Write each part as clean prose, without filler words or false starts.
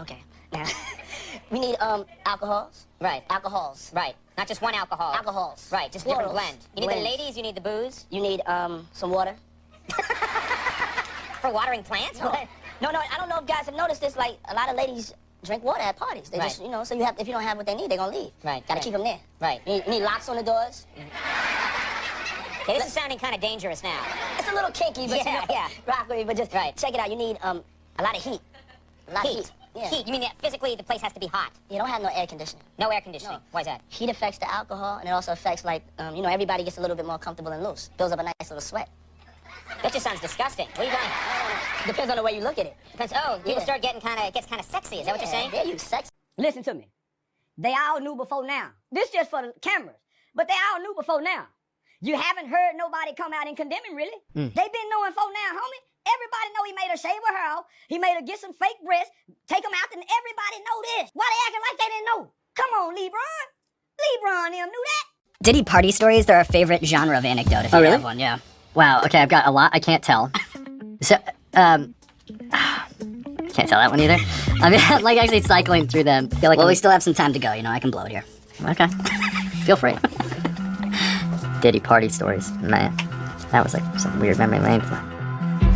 Okay. Now, we need alcohols. Right. Alcohols. Right. Not just one alcohol. Alcohols. Right. Just a different blend. You need the ladies. You need the booze. You need some water. For watering plants? No, I don't know if guys have noticed this. Like, a lot of ladies drink water at parties. They just, so you have, if you don't have what they need, they're gonna leave. Right. Gotta keep them there. Right. You need locks on the doors. Okay, this is sounding kind of dangerous now. It's a little kinky, but yeah. Rock with me, but just check it out. You need a lot of heat. A lot of heat. Yeah. Heat. You mean that physically the place has to be hot? You don't have no air conditioning. No air conditioning. No. Why is that? Heat affects the alcohol, and it also affects, like, everybody gets a little bit more comfortable and loose. Builds up a nice little sweat. That just sounds disgusting. What are you doing? Depends on the way you look at it. Depends. Oh, people start getting gets kind of sexy. Is that what you're saying? Yeah, you sexy. Listen to me. They all knew before now. This just for the cameras. But they all knew before now. You haven't heard nobody come out and condemn him, really. They been knowing for now, homie. Everybody know he made her shave her hair off. He made her get some fake breasts, take them out, and everybody know this. Why they acting like they didn't know? Come on, LeBron. LeBron them knew that. Diddy party stories, they're a favorite genre of anecdote if you have one, yeah. Wow, okay, I've got a lot I can't tell. So, can't tell that one either. I mean, I'm like actually cycling through them. Feel like we still have some time to go, I can blow it here. Okay, feel free. Diddy party stories, man. That was like some weird memory lane.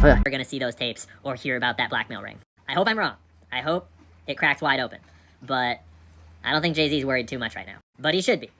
We're gonna see those tapes or hear about that blackmail ring. I hope I'm wrong. I hope it cracks wide open. But I don't think Jay-Z's worried too much right now. But he should be,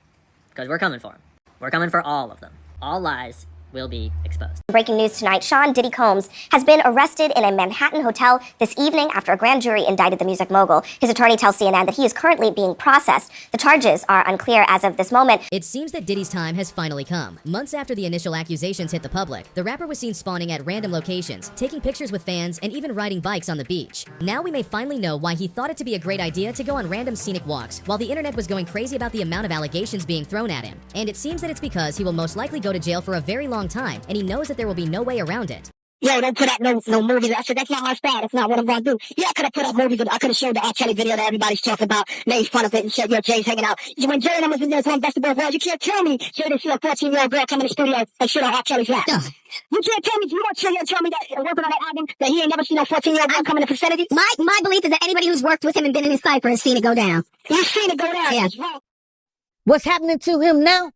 because we're coming for him. We're coming for all of them. All lies will be exposed. Breaking news tonight, Sean Diddy Combs has been arrested in a Manhattan hotel this evening after a grand jury indicted the music mogul. His attorney tells CNN that he is currently being processed. The charges are unclear as of this moment. It seems that Diddy's time has finally come. Months after the initial accusations hit the public, the rapper was seen spawning at random locations, taking pictures with fans, and even riding bikes on the beach. Now we may finally know why he thought it to be a great idea to go on random scenic walks, while the internet was going crazy about the amount of allegations being thrown at him. And it seems that it's because he will most likely go to jail for a very long time, and he knows that there will be no way around it. Yo, don't put out no movies. I said, that's not my style. That's not what I'm going to do. Yeah, I could have put up movies. I could have showed the R. Kelly video that everybody's talking about, made fun of it, and said, yo, Jay's hanging out. When Jay and I was in there on Vegetable World, you can't tell me Jay didn't see a 14-year-old girl come in the studio and shit on R. Kelly's rap. You can't tell me, you don't tell me that working on that album, that he ain't never seen no 14-year-old girl come in the vicinity. My belief is that anybody who's worked with him and been in his cypher has seen it go down. You've seen it go down. Yeah. What's happening to him now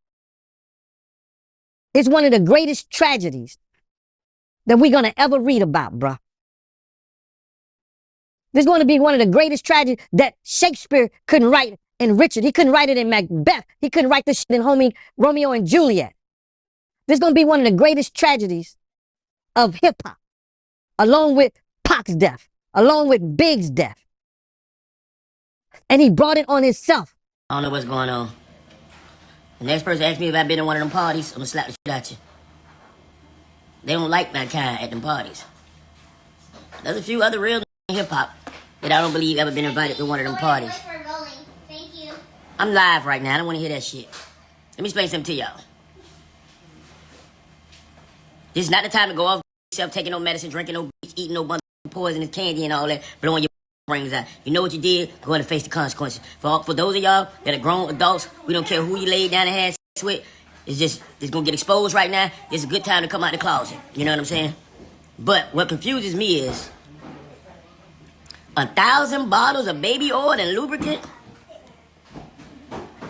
is one of the greatest tragedies that we're going to ever read about, bruh. This is going to be one of the greatest tragedies that Shakespeare couldn't write in Richard. He couldn't write it in Macbeth. He couldn't write this shit in Romeo and Juliet. This is going to be one of the greatest tragedies of hip-hop, along with Pac's death, along with Big's death. And he brought it on himself. I don't know what's going on. The next person asks me if I've been in one of them parties, I'm going to slap the shit out you. They don't like that kind at them parties. There's a few other real hip-hop that I don't believe ever been invited to one of them parties. Thank you. I'm live right now. I don't want to hear that shit. Let me explain something to y'all. This is not the time to go off yourself, taking no medicine, drinking no beach, eating no poisonous candy and all that, blowing your brains out. You know what you did? Go ahead and face the consequences. For those of y'all that are grown adults, we don't care who you laid down and had sex with. It's gonna get exposed right now. It's a good time to come out the closet. You know what I'm saying? But what confuses me is 1,000 bottles of baby oil and lubricant.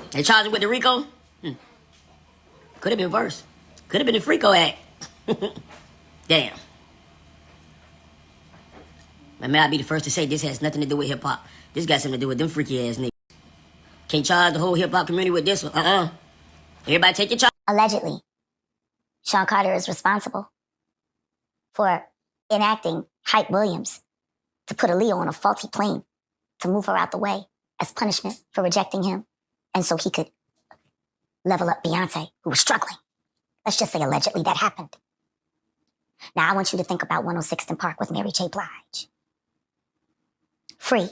They charged him with the RICO? Could have been worse. Could have been the FRICO Act. Damn. I may I be the first to say this has nothing to do with hip-hop. This got something to do with them freaky ass niggas. Can't charge the whole hip-hop community with this one. Everybody take your charge. Allegedly, Sean Carter is responsible for enacting Hype Williams to put Aaliyah on a faulty plane to move her out the way as punishment for rejecting him, and so he could level up Beyonce, who was struggling. Let's just say allegedly that happened. Now I want you to think about 106th and Park with Mary J. Blige. Free,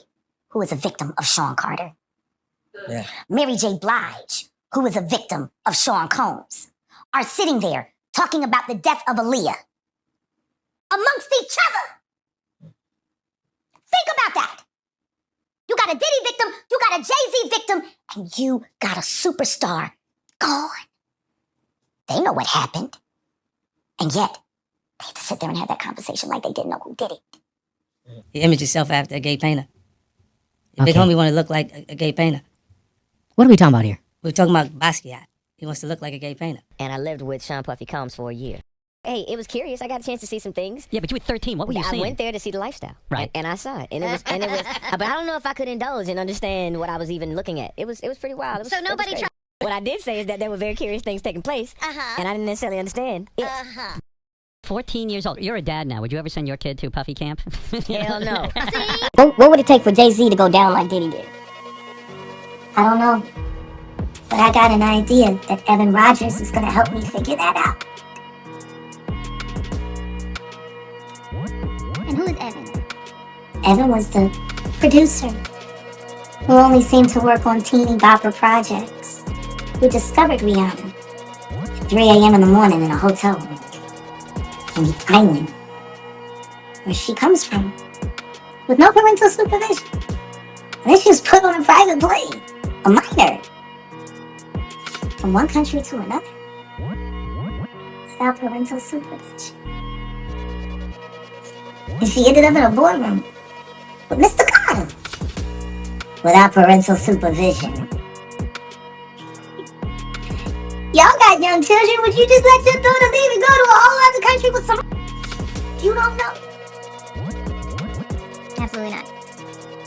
who is a victim of Sean Carter. Yeah. Mary J. Blige, who is a victim of Sean Combs, are sitting there talking about the death of Aaliyah amongst each other. Think about that. You got a Diddy victim, you got a Jay-Z victim, and you got a superstar gone. They know what happened. And yet, they had to sit there and have that conversation like they didn't know who did it. He imaged himself after a gay painter. Big homie want to look like a gay painter. What are we talking about here? We're talking about Basquiat. He wants to look like a gay painter. And I lived with Sean Puffy Combs for a year. Hey, it was curious. I got a chance to see some things. Yeah, but you were 13. What were you seeing? I went there to see the lifestyle. Right. And I saw it. And it was, but I don't know if I could indulge and understand what I was even looking at. It was pretty wild. So nobody tried. What I did say is that there were very curious things taking place. And I didn't necessarily understand it. 14 years old. You're a dad now. Would you ever send your kid to Puffy camp? Hell no. What would it take for Jay-Z to go down like Diddy did? I don't know. But I got an idea that m3rders is going to help me figure that out. And who is Evan? Evan was the producer who only seemed to work on teeny bopper projects, who discovered Rihanna at 3 a.m. in the morning in a hotel room on the island where she comes from, with no parental supervision. And then she was put on a private plane, a minor, from one country to another, without parental supervision. And she ended up in a boardroom with Mr. Carter, without parental supervision. Y'all got young children, would you just let your daughter leave and go to a whole other country with some you don't know? Absolutely not.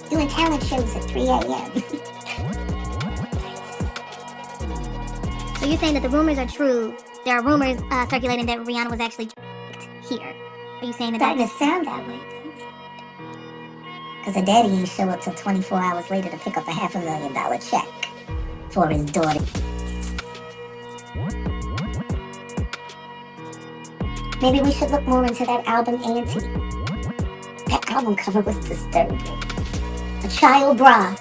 Doing talent shows at 3 a.m. So you're saying that the rumors are true? There are rumors circulating that Rihanna was actually here. Are you saying that that doesn't sound that way? Because her daddy ain't show up till 24 hours later to pick up a $500,000 check for his daughter. Maybe we should look more into that album, Auntie. That album cover was disturbing. A child bride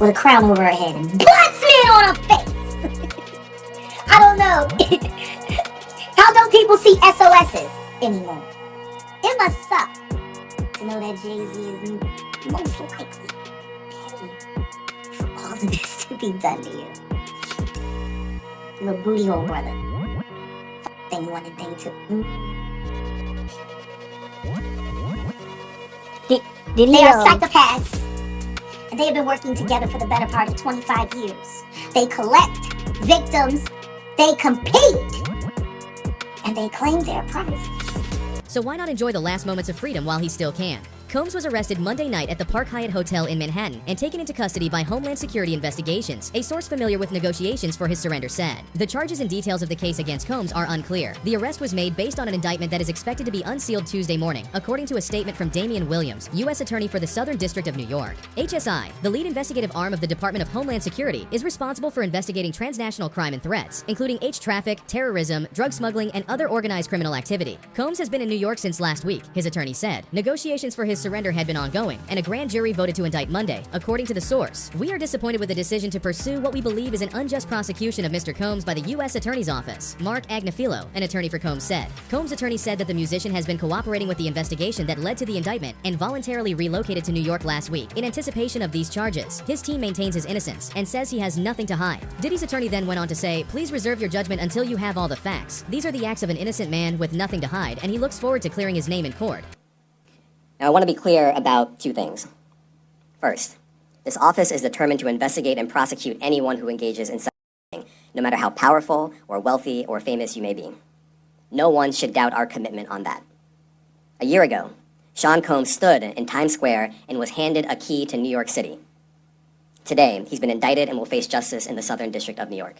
with a crown over her head and blood smeared on her face. I don't know. How don't people see SOSs anymore? It must suck to know that Jay-Z is most likely petty for all of this to be done to you. Little booty hole brother. Thing one and thing two. They are psychopaths, and they have been working together for the better part of 25 years. They collect victims, they compete, and they claim their prizes. So why not enjoy the last moments of freedom while he still can? Combs was arrested Monday night at the Park Hyatt Hotel in Manhattan and taken into custody by Homeland Security investigations, a source familiar with negotiations for his surrender said. The charges and details of the case against Combs are unclear. The arrest was made based on an indictment that is expected to be unsealed Tuesday morning, according to a statement from Damian Williams, U.S. Attorney for the Southern District of New York. HSI, the lead investigative arm of the Department of Homeland Security, is responsible for investigating transnational crime and threats, including traffic, terrorism, drug smuggling, and other organized criminal activity. Combs has been in New York since last week, his attorney said. Negotiations for his surrender had been ongoing, and a grand jury voted to indict Monday, according to the source. We are disappointed with the decision to pursue what we believe is an unjust prosecution of Mr. Combs by the U.S. Attorney's Office, Mark Agnafilo, an attorney for Combs, said. Combs' attorney said that the musician has been cooperating with the investigation that led to the indictment and voluntarily relocated to New York last week in anticipation of these charges. His team maintains his innocence and says he has nothing to hide. Diddy's attorney then went on to say, "Please reserve your judgment until you have all the facts. These are the acts of an innocent man with nothing to hide, and he looks forward to clearing his name in court." Now, I want to be clear about two things. First, this office is determined to investigate and prosecute anyone who engages in such thing, no matter how powerful or wealthy or famous you may be. No one should doubt our commitment on that. A year ago, Sean Combs stood in Times Square and was handed a key to New York City. Today, he's been indicted and will face justice in the Southern District of New York.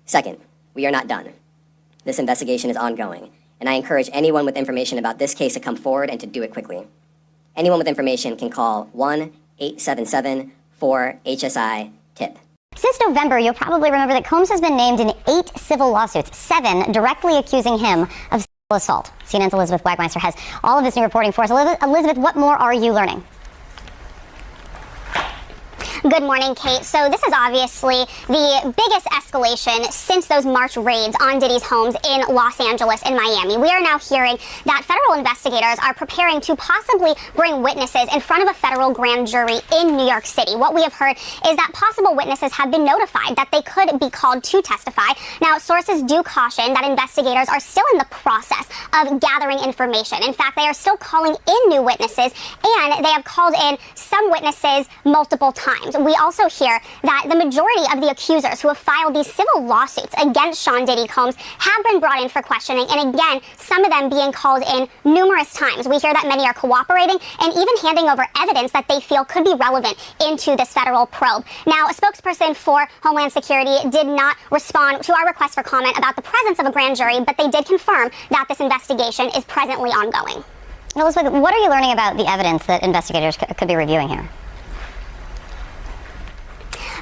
Second, we are not done. This investigation is ongoing, and I encourage anyone with information about this case to come forward and to do it quickly. Anyone with information can call 1-877-4HSI-TIP. Since November, you'll probably remember that Combs has been named in 8 civil lawsuits, 7 directly accusing him of sexual assault. CNN's Elizabeth Wagmeister has all of this new reporting for us. Elizabeth, what more are you learning? Good morning, Kate. So this is obviously the biggest escalation since those March raids on Diddy's homes in Los Angeles and Miami. We are now hearing that federal investigators are preparing to possibly bring witnesses in front of a federal grand jury in New York City. What we have heard is that possible witnesses have been notified that they could be called to testify. Now, sources do caution that investigators are still in the process of gathering information. In fact, they are still calling in new witnesses, and they have called in some witnesses multiple times. We also hear that the majority of the accusers who have filed these civil lawsuits against Sean Diddy Combs have been brought in for questioning, and again, some of them being called in numerous times. We hear that many are cooperating and even handing over evidence that they feel could be relevant into this federal probe. Now, a spokesperson for Homeland Security did not respond to our request for comment about the presence of a grand jury, but they did confirm that this investigation is presently ongoing. Elizabeth, what are you learning about the evidence that investigators could be reviewing here?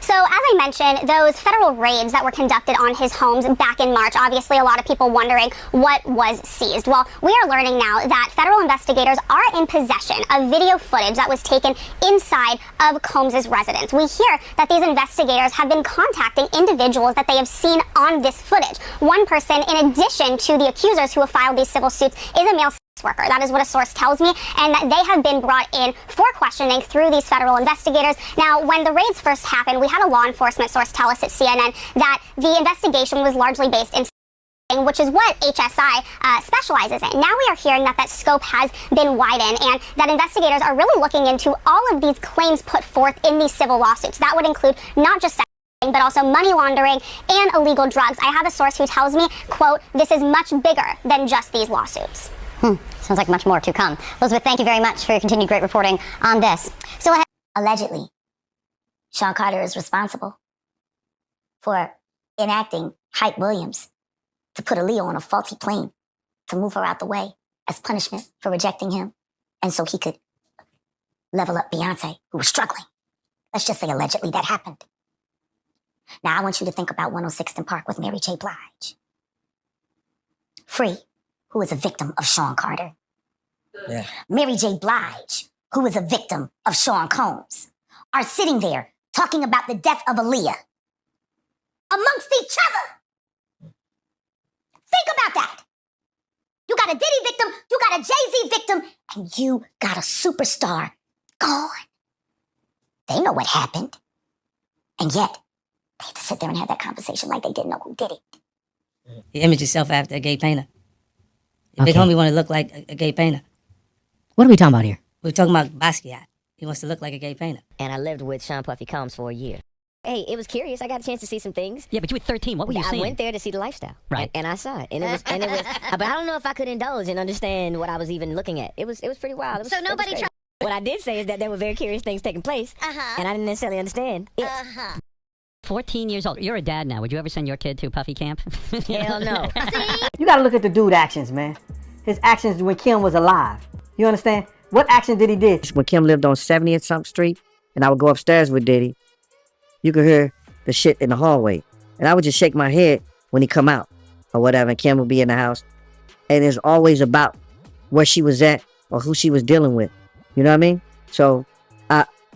So, as I mentioned, those federal raids that were conducted on his homes back in March, obviously a lot of people wondering what was seized. Well, we are learning now that federal investigators are in possession of video footage that was taken inside of Combs' residence. We hear that these investigators have been contacting individuals that they have seen on this footage. One person, in addition to the accusers who have filed these civil suits, is a male worker. That is what a source tells me, and that they have been brought in for questioning through these federal investigators. Now, when the raids first happened, we had a law enforcement source tell us at CNN that the investigation was largely based in which is what HSI specializes in. Now we are hearing that that scope has been widened and that investigators are really looking into all of these claims put forth in these civil lawsuits. That would include not just but also money laundering and illegal drugs. I have a source who tells me, quote, "This is much bigger than just these lawsuits." Sounds like much more to come. Elizabeth, thank you very much for your continued great reporting on this. So allegedly, Sean Carter is responsible for enacting Hype Williams to put Aaliyah on a faulty plane to move her out the way as punishment for rejecting him, and so he could level up Beyonce, who was struggling. Let's just say allegedly that happened. Now I want you to think about 106th and Park with Mary J. Blige. Free, who is a victim of Sean Carter. Yeah. Mary J. Blige, who is a victim of Sean Combs, are sitting there talking about the death of Aaliyah amongst each other. Think about that. You got a Diddy victim, you got a Jay-Z victim, and you got a superstar gone. They know what happened. And yet, they had to sit there and have that conversation like they didn't know who did it. He imaged himself after a gay painter. The big homie want to look like a gay painter. What are we talking about here? We're talking about Basquiat. He wants to look like a gay painter. And I lived with Sean Puffy Combs for a year. Hey, it was curious. I got a chance to see some things. Yeah, but you were 13. What were you seeing? I went there to see the lifestyle. Right. And I saw it. And it was, but I don't know if I could indulge and understand what I was even looking at. It was pretty wild. So nobody tried. What I did say is that there were very curious things taking place. And I didn't necessarily understand it. 14 years old. You're a dad now. Would you ever send your kid to Puffy camp? Hell no. You gotta look at the dude actions, man. His actions when Kim was alive. You understand? What action did he do? When Kim lived on 70th something street, and I would go upstairs with Diddy, you could hear the shit in the hallway. And I would just shake my head when he come out or whatever, and Kim would be in the house. And it's always about where she was at or who she was dealing with. You know what I mean? So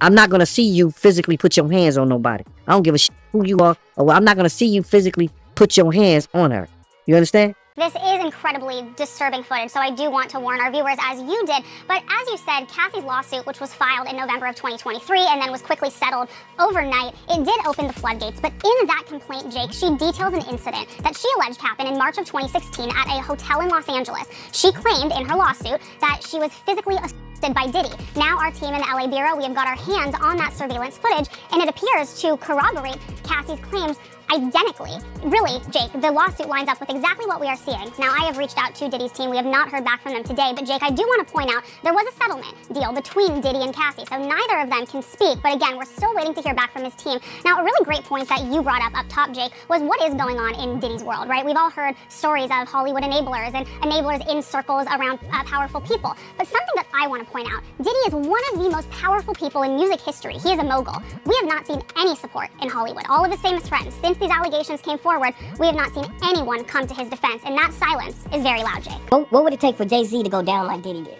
I'm not gonna see you physically put your hands on nobody. I don't give a shit who you are, or I'm not gonna see you physically put your hands on her. You understand? This is incredibly disturbing footage, so I do want to warn our viewers, as you did. But as you said, Cassie's lawsuit, which was filed in November of 2023 and then was quickly settled overnight, it did open the floodgates. But in that complaint, Jake, she details an incident that she alleged happened in March of 2016 at a hotel in Los Angeles. She claimed in her lawsuit that she was physically assaulted by Diddy. Now our team in the LA Bureau, we have got our hands on that surveillance footage, and it appears to corroborate Cassie's claims identically. Really, Jake, the lawsuit lines up with exactly what we are seeing. Now, I have reached out to Diddy's team. We have not heard back from them today, but Jake, I do want to point out there was a settlement deal between Diddy and Cassie, so neither of them can speak, but again, we're still waiting to hear back from his team. Now, a really great point that you brought up top, Jake, was what is going on in Diddy's world, right? We've all heard stories of Hollywood enablers and enablers in circles around powerful people, but something that I want to point out, Diddy is one of the most powerful people in music history. He is a mogul. We have not seen any support in Hollywood. All of his famous friends, since these allegations came forward, we have not seen anyone come to his defense, and that silence is very loud, Jake. What would it take for Jay-Z to go down like Diddy did?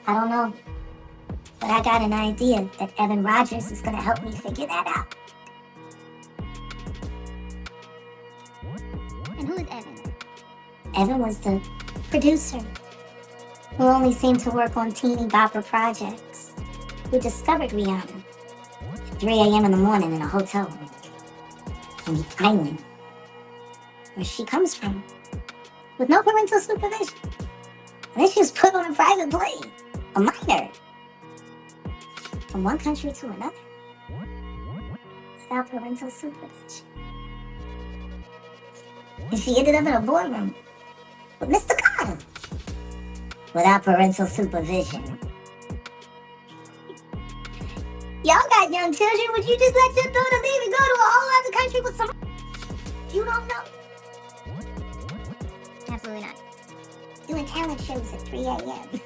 I don't know. But I got an idea that m3rders is going to help me figure that out. And who is Evan? Evan was the producer who only seemed to work on teeny bopper projects, who discovered Rihanna at 3 a.m. in the morning in a hotel room on the island where she comes from, with no parental supervision. And then she was put on a private plane, a minor, from one country to another, without parental supervision. And she ended up in a boardroom with Mr. Carter, without parental supervision. Y'all got young children, would you just let your daughter leave and go to a whole other country with some you don't know? Absolutely not. Doing talent shows at 3 a.m.